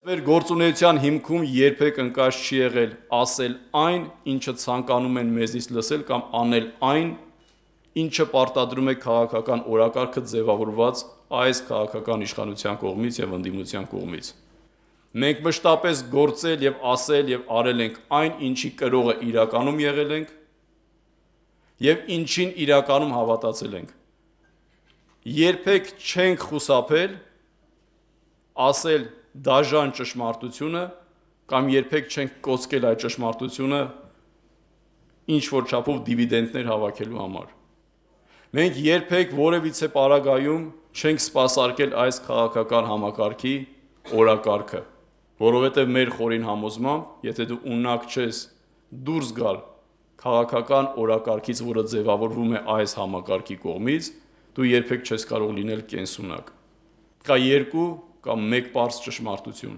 Մեր գործունեության հիմքում երբեք ընկած չի եղել ասել այն, ինչը ցանկանում են մեզից լսել կամ անել այն, ինչը պարտադրում է քաղաքական օրակարգը ձևավորված այս քաղաքական իշխանության կողմից եւ ընդդիմության կողմից։ Մենք մշտապես գործել եւ ասել եւ արել ենք այն, ինչի կրողը իրականում եղել ենք եւ ինչին իրականում հավատացել ենք։ Երբեք չենք խուսափել ասել դաժան ճշմարտությունը կամ երբեք չենք կոծկել այդ ճշմարտությունը ինչ որ չափով դիվիդենդներ հավաքելու համար։ Մենք երբեք որևիցե պարագայում չենք սպասարկել այս քաղաքական համակարգի օրակարգը, որովհետև մեր խորին համոզմամբ, եթե դու ունակ չես դուրս գալ քաղաքական օրակարգից, որը ձևավորվում է այս համակարգի կողմից, դու երբեք չես կարող լինել կենսունակ։ Կա երկու կամ մեկ պարզ ճշմարտություն։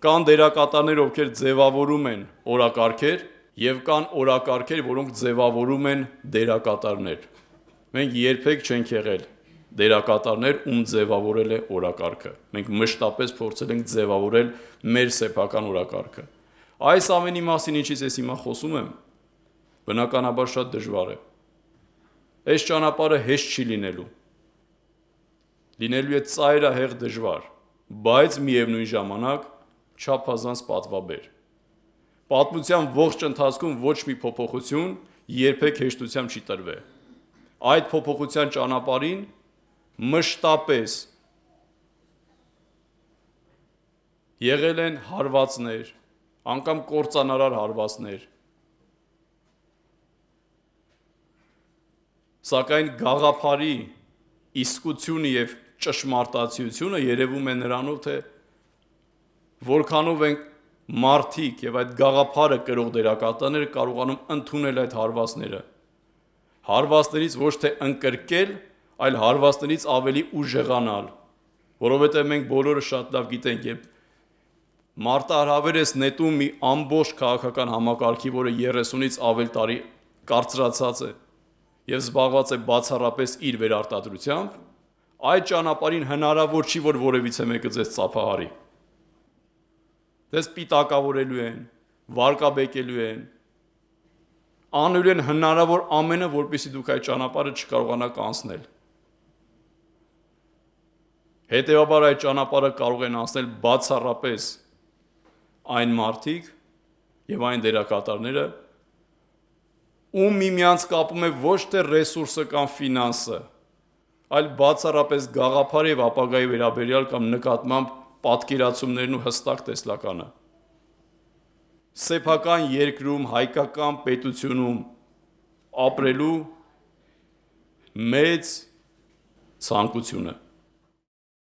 Կան դերակատարներ, ովքեր ձևավորում են օրակարգեր, եւ կան օրակարգեր, որոնք ձևավորում են դերակատարներ։ Մենք երբեք չենք եղել դերակատարներ, ում ձևավորել է օրակարգը։ Մենք մշտապես փորձել ենք ձևավորել մեր սեփական օրակարգը։ Այս ամենի մասին, ինչից ես հիմա խոսում եմ, բնականաբար շատ դժվար է։ Այս ճանապարհը հեշտ չի լինելու։ Լինելու է ծայրահեղ դժվար, բայց միևնույն ժամանակ չափազանց պատվաբեր։ Պատմության ողջ ընթացքում ոչ մի փոփոխություն երբեք հեշտությամբ չի տրվել։ Այդ փոփոխության ճանապարհին մշտապես եղել են հարվածներ, անգամ կործանարար հարվածներ։ Սակայն գաղափարի իսկությունը եւ ճշմարտացիությունը երևում է նրանով, թե որքանով են մարդիկ եւ այդ գաղափարը կրող դերակատարները կարողանում ընդունել այդ հարվածները։ Հարվածներից ոչ թե ընկրկել, այլ հարվածներից ավելի ուժեղանալ, որովհետեւ մենք բոլորը շատ լավ գիտենք, երբ մարտահրավեր ես նետում մի ամբողջ քաղաքական համակարգի, որը 30-ից ավել տարի կարծրացած է եւ զբաղված է բացառապես իր վերարտադրությամբ, այդ ճանապարհին հնարավոր չի, որ որևիցե մեկը ձեզ ծափահարի։ Ձեզ պիտակավորելու են, վարկաբեկելու են, անելու են հնարավոր ամենը, որպեսզի դուք այդ ճանապարհը չկարողանաք անցնել։ Հետևաբար այդ ճանապարհը կարող են անցնել բացառապես այն մարդիկ եւ այն դերակատարները, ում միմյանց կապում է ոչ թե ռեսուրսը կամ ֆինանսը, այլ բացառապես գաղափար եւ ապագայի վերաբերյալ կամ նկատմամբ պատկերացումներն ու հստակ տեսլականը։ Սեփական երկրում, հայկական պետությունում ապրելու մեծ ցանկությունը։